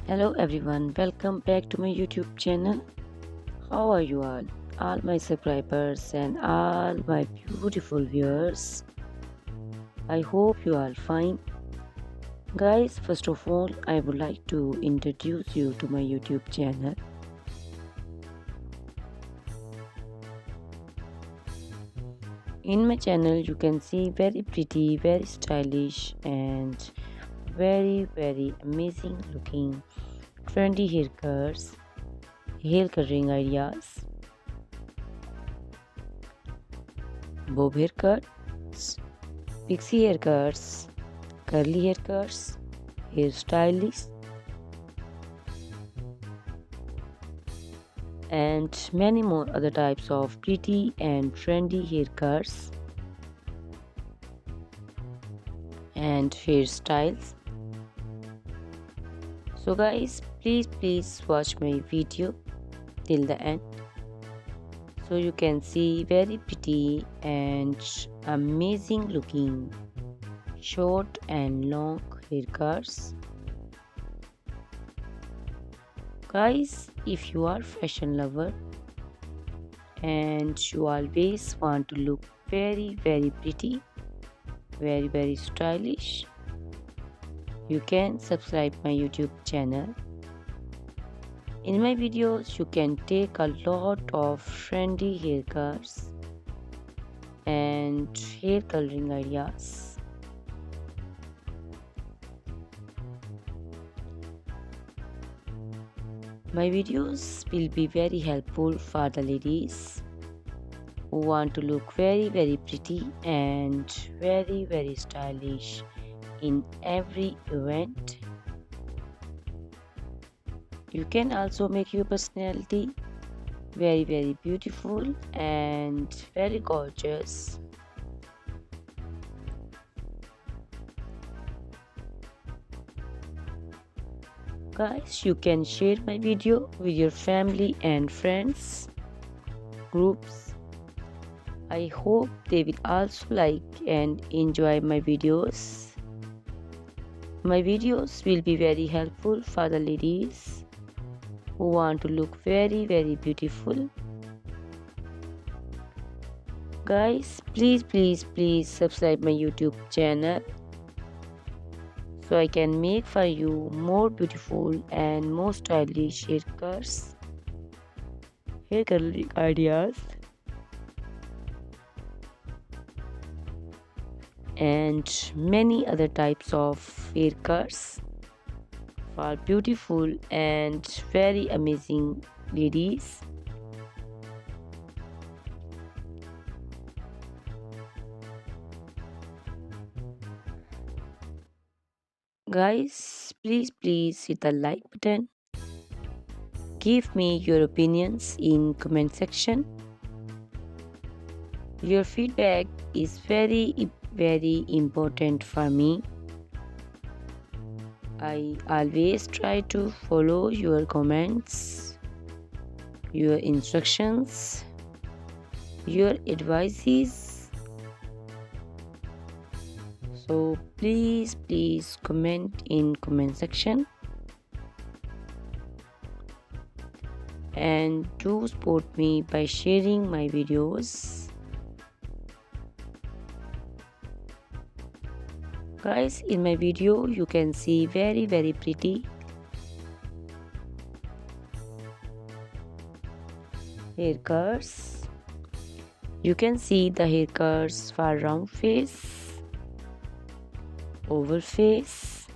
Hello everyone, welcome back to my YouTube channel. How are you all my subscribers and all my beautiful viewers? I hope you are fine. Guys, first of all, I would like to introduce you to my YouTube channel. In my channel, you can see very pretty, very stylish, and very amazing looking trendy haircuts, hair coloring ideas, bob haircuts, pixie haircuts, curly haircuts, hairstyles, and many more other types of pretty and trendy haircuts and hairstyles. So guys, please watch my video till the end so you can see very pretty and amazing looking short and long haircuts. Guys, if you are fashion lover and you always want to look very pretty, very stylish, you can subscribe my YouTube channel. In my videos, you can take a lot of trendy haircuts and hair coloring ideas. My videos will be very helpful for the ladies who want to look very pretty and very stylish in every event. You can also make your personality very beautiful and very gorgeous. Guys, you can share my video with your family and friends groups. I hope they will also like and enjoy my videos. My videos will be very helpful for the ladies who want to look very beautiful. Guys, please subscribe my YouTube channel so I can make for you more beautiful and more stylish haircuts, hair coloring ideas, and many other types of haircuts for beautiful and very amazing ladies. Guys, please hit the like button. Give me your opinions in comment section. Your feedback is very important for me. I always try to follow your comments, your instructions, your advices. So please comment in comment section and do support me by sharing my videos. Guys, in my video you can see very pretty haircuts. You can see the haircuts for round face, oval face,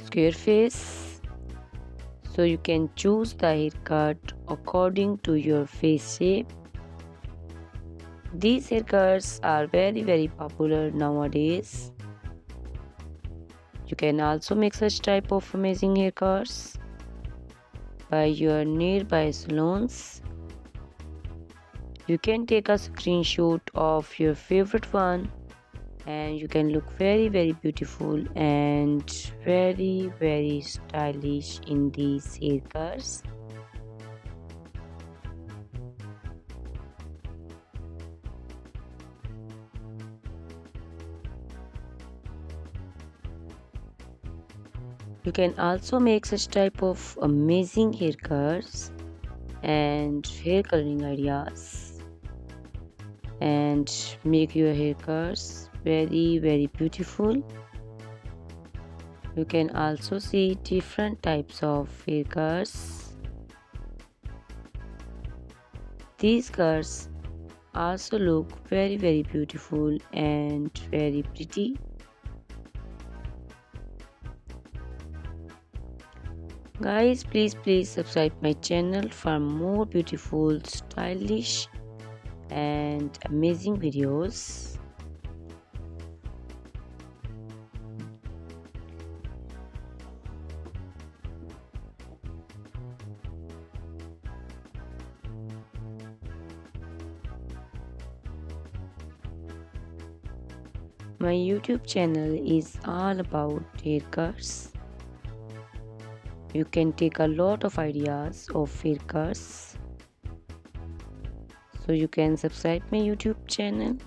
square face. So you can choose the haircut according to your face shape. These haircuts are very popular nowadays. You can also make such type of amazing haircuts by your nearby salons. You can take a screenshot of your favorite one and you can look very beautiful and very stylish in these haircuts. You can also make such type of amazing haircuts and hair coloring ideas and make your haircuts very beautiful. You can also see different types of haircuts. These cuts also look very beautiful and very pretty. Guys, please subscribe my channel for more beautiful, stylish and amazing videos. My YouTube channel is all about haircuts. You can take a lot of ideas of haircuts. So you can subscribe my YouTube channel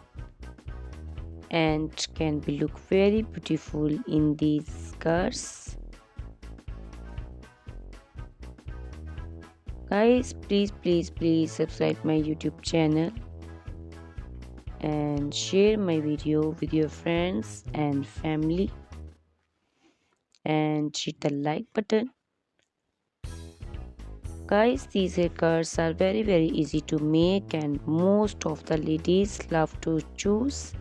and can be look very beautiful in these cuts. Guys, please subscribe my YouTube channel and share my video with your friends and family and hit the like button. Guys, these haircuts are very easy to make and most of the ladies love to choose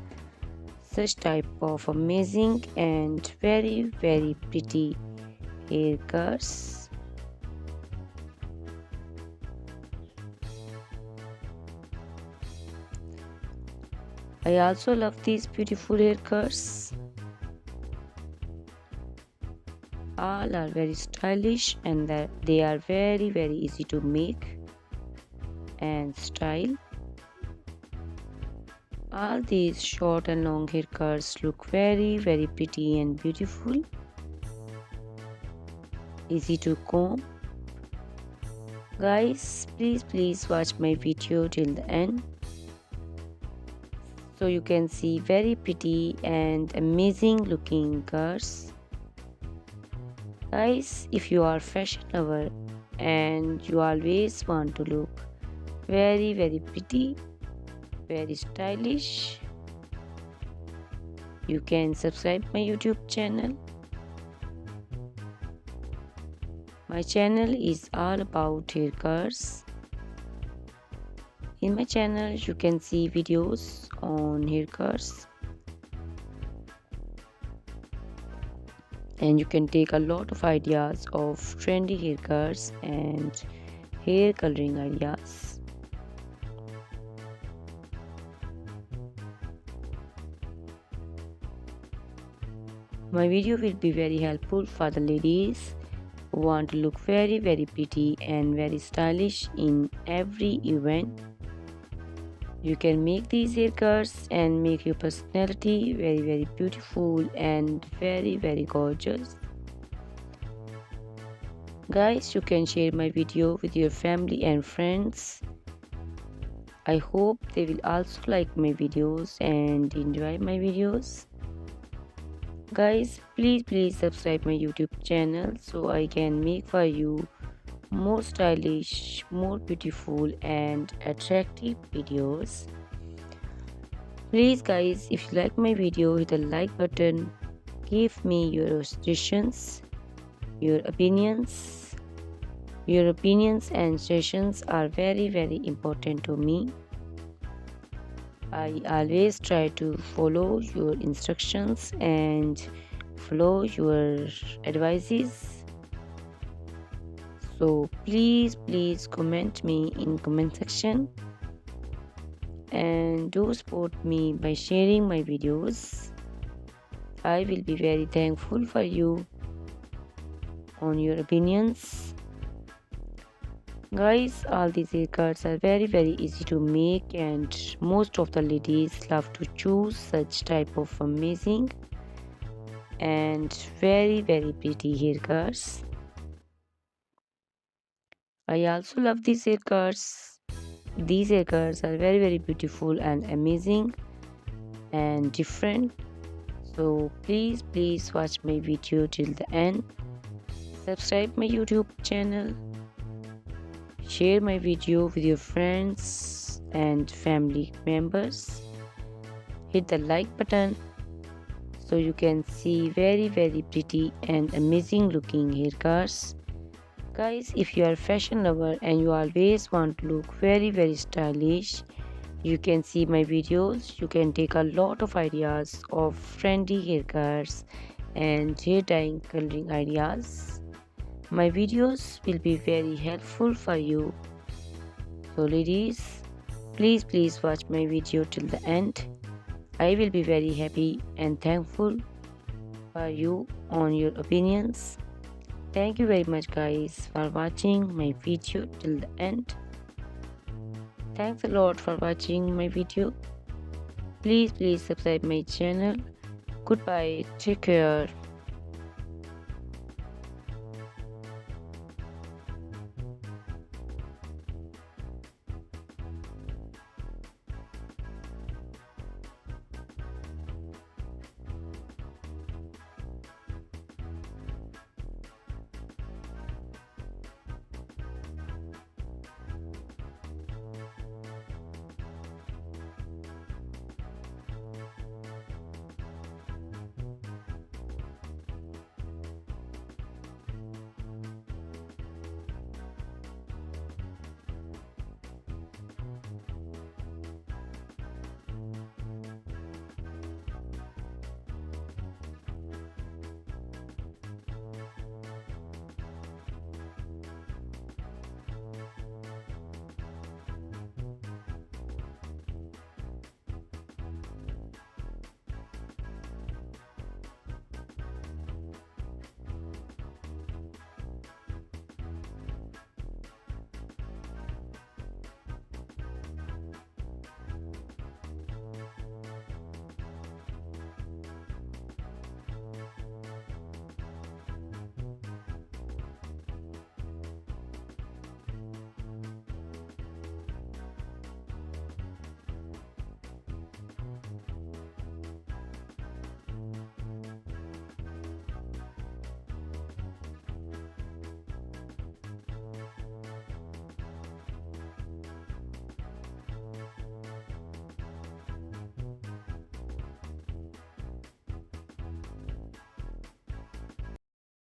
such type of amazing and very pretty haircuts. I also love these beautiful haircuts. All are very stylish and they are very easy to make and style. All these short and long haircuts look very pretty and beautiful. Easy to comb. Guys, please watch my video till the end so you can see very pretty and amazing looking curls. Guys, if you are fashion lover and you always want to look very pretty, very stylish, you can subscribe my YouTube channel. My channel is all about haircuts. In my channel you can see videos on haircuts and you can take a lot of ideas of trendy haircuts and hair coloring ideas. My video will be very helpful for the ladies who want to look very pretty and very stylish in every event. You can make these haircuts and make your personality very beautiful and very gorgeous. Guys, you can share my video with your family and friends. I hope they will also like my videos and enjoy my videos. Guys, please subscribe my YouTube channel so I can make for you more stylish, more beautiful and attractive videos. Please guys, if you like my video, hit the like button. Give me your suggestions, your opinions. Your opinions and suggestions are very important to me. I always try to follow your instructions and follow your advices. So please comment me in comment section and do support me by sharing my videos. I will be very thankful for you on your opinions. Guys, all these haircuts are very easy to make and most of the ladies love to choose such type of amazing and very pretty haircuts. I also love these haircuts. These haircuts are very beautiful and amazing and different. So please watch my video till the end subscribe my YouTube channel, share my video with your friends and family members, hit the like button so you can see very pretty and amazing looking haircuts. Guys, if you are a fashion lover and you always want to look very stylish, you can see my videos. You can take a lot of ideas of trendy haircuts and hair dyeing coloring ideas. My videos will be very helpful for you. So ladies, please watch my video till the end. I will be very happy and thankful for you on your opinions. Thank you very much guys for watching my video till the end. Thanks a lot for watching my video. Please subscribe my channel. Goodbye. Take care.